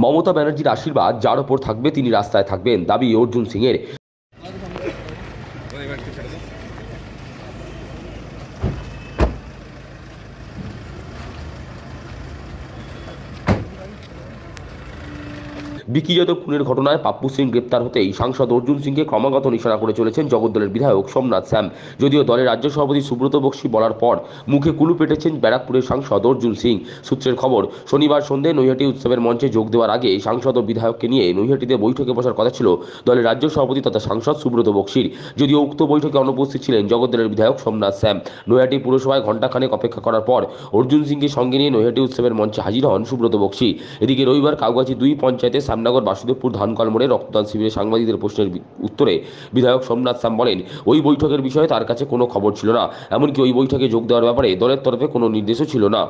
মমতা ব্যানার্জির আশীর্বাদ যার ওপর থাকবে তিনি রাস্তায় থাকবেন, দাবি অর্জুন সিংয়ের। বিকি যাদব খুনের ঘটনায় পাপ্পু সিং গ্রেপ্তার হতেই সাংসদ অর্জুন সিংকে ক্রমাগত নিশানা করে চলেছেন জগদ্দলের বিধায়ক সোমনাথ শ্যাম। যদিও দলের রাজ্য সভাপতি সুব্রত বক্সী বলার পর মুখে কুলু পেটেছেন ব্যারাকপুরের সাংসদ অর্জুন সিং। সূত্রের খবর, শনিবার সন্ধ্যে নৈহাটি উৎসবের মঞ্চে যোগ দেওয়ার আগে সাংসদ ও বিধায়ককে নিয়ে নৈহাটিতে বৈঠকে বসার কথা ছিল দলের রাজ্য সভাপতি তথা সাংসদ সুব্রত বক্সীর। যদিও উক্ত বৈঠকে অনুপস্থিত ছিলেন জগদ্দলের বিধায়ক সোমনাথ শ্যাম। নৈহাটি পুরসভায় ঘণ্টাখানেক অপেক্ষা করার পর অর্জুন সিংকে সঙ্গে নিয়ে নৈহাটি উৎসবের মঞ্চে হাজির হন সুব্রত বক্সী। এদিকে রবিবার কাউগাছি 2 পঞ্চায়েতে শ্যামনগর বাসুদেবপুর ধানকল মোড়ে রক্তদান শিবিরে সাংবাদিকদের প্রশ্নের উত্তরে বিধায়ক সোমনাথ শ্যাম বলেন, ওই বৈঠকের বিষয়ে তার কাছে কোনো খবর ছিল না, এমনকি ওই বৈঠকে যোগ দেওয়ার ব্যাপারে দলের তরফে কোনো নির্দেশও ছিল না।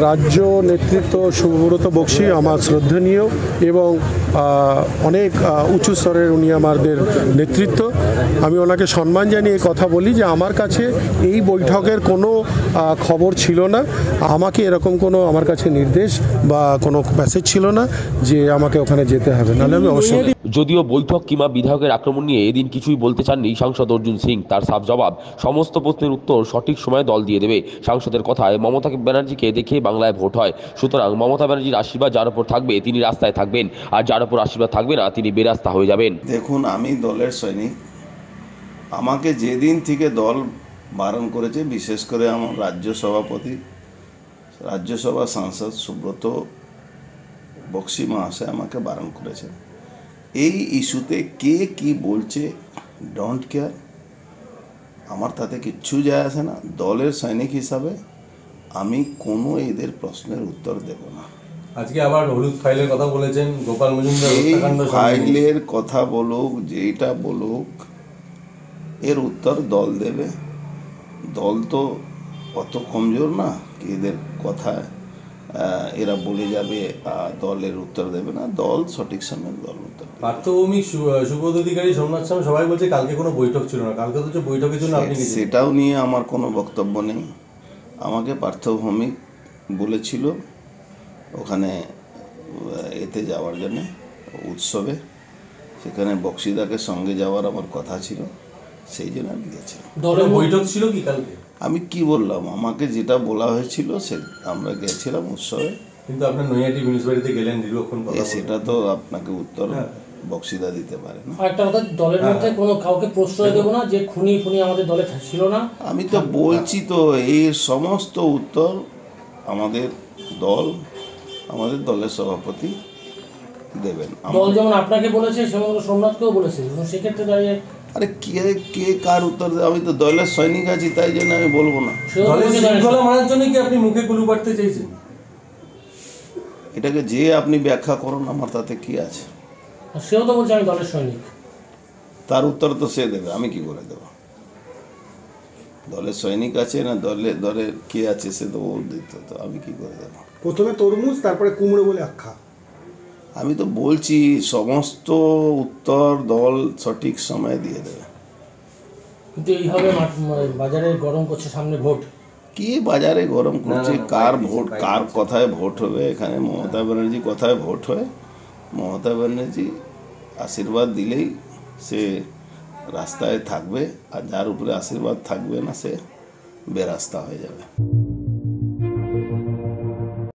রাজ্য নেতৃত্ব সুব্রত বক্সী আমার শ্রদ্ধনীয় এবং অনেক উঁচু স্তরের উনি আমাদের নেতৃত্ব। আমি ওনাকে সম্মান জানিয়ে কথা বলি যে আমার কাছে এই বৈঠকের কোনো খবর ছিল না, আমাকে এরকম কোনো আমার কাছে নির্দেশ বা কোনো মেসেজ ছিল না যে আমাকে ওখানে যেতে হবে, নাহলে আমি অবশ্যই। যদিও বৈঠক কিংবা বিধায়কের আক্রমণ নিয়ে এদিন কিছুই বলতে চাননি সাংসদ অর্জুন সিং। তার সাফ জবাব, সমস্ত প্রশ্নের উত্তর সঠিক সময়ে দল দিয়ে দেবে। সাংসদের কথায়, মমতা ব্যানার্জিকে দেখে বাংলায় ভোট হয়, সুতরাং মমতা ব্যানার্জির আশীর্বাদ যার উপর থাকবে তিনি রাস্তায় থাকবেন, আর যার উপর আশীর্বাদ থাকবে না তিনি বেরাস্তা হয়ে যাবেন। দেখুন, আমি দলের সৈনিক। আমাকে যেদিন থেকে দল বারণ করেছে, বিশেষ করে আমার রাজ্য সভাপতি, রাজ্যসভা সাংসদ সুব্রত বক্সী মহাশয় আমাকে বারণ করেছে। এই ইস্যুতে কে কি বলছে ডোন্ট কেয়ার, আমার তাতে কিচ্ছু যায় আসে না। দলের সৈনিক হিসাবে আমি কোনো এদের প্রশ্নের উত্তর দেব না। আজকে আবার হলুদ ফাইলের কথা বলেছেন গোপাল মজুমদার। এই ফাইলের কথা বলুক, যেটা বলুক, এর উত্তর দল দেবে। দল তো অত কমজোর না কি এদের কথায় এরা বলে যাবে দলের উত্তর দেবে না। দল সঠিক সময় দল উত্তর দেবে। পার্থভৌমিক সুব্রত অধিকারী, সোমনাথ শ্যাম সবাই বলছে কালকে কোনো বৈঠক ছিল না, কালকে তো বৈঠকের জন্য আপনি সেটাও নিয়ে আমার কোনো বক্তব্য নেই। আমাকে পার্থভৌমিক বলেছিল ওখানে এতে যাওয়ার জন্য, উৎসবে, সেখানে বক্সিদাকে সঙ্গে যাওয়ার আমার কথা ছিল, সেই জন্য আমি গেছিলাম। দলের বৈঠক ছিল কি কালকে? আমি কি বললাম, আমাকে যেটা বলা হয়েছিল সে আমরা গেছিলাম উৎসবে। কিন্তু আপনার নৈহাটি মিউনিসিপ্যালিটিতে গেলেন দীর্ঘক্ষণ, সেটা তো আপনাকে উত্তর বক্সিদা দিতে পারে না। একটা কথা, দলের মধ্যে কোনো কাউকে প্রশ্রয় দেব না যে খুনি আমাদের দলে ছিল না। আমি তো বলছি তো, এই সমস্ত উত্তর আমাদের দল, আমাদের দলের সভাপতি দেবেন। দল যেমন আপনাকে বলেছে সেমন সোমনাথকেও বলেছে, সেক্ষেত্রে দাঁড়িয়ে আরে কে কার উত্তর দেবে? আমি তো দলের সৈনিক আছি, তাই জন্য আমি বলবো না। শৃঙ্খলা মানার জন্য কি আপনি মুখে কুলু পাঠতে চাইছেন? এটাকে যে আপনি ব্যাখ্যা করুন, আমার তাতে কি আছে? সেও তো বলছে আমি দলের সৈনিক, তার উত্তর তো সে দেবে, আমি কি করে দেব? দলের সৈনিক আছে না দলের কে আছে সে তো ওর দিত, তো আমি কি করে দেবো? প্রথমে তরমুজ, তারপরে কুমড়ো বলে আখ্যা। আমি তো বলছি সমস্ত উত্তর দল সঠিক সময় দিয়ে দেবে। কিন্তু এইভাবে বাজারে গরম করছে, সামনে ভোট। কি বাজারে গরম করছে? কার ভোট, কার কথায় ভোট হবে? এখানে মমতা ব্যানার্জি কথায় ভোট হয়। মমতা ব্যানার্জি আশীর্বাদ দিলেই সে রাস্তায় থাকবে, আর যার উপরে আশীর্বাদ থাকবে না সে বেরাস্তা হয়ে যাবে।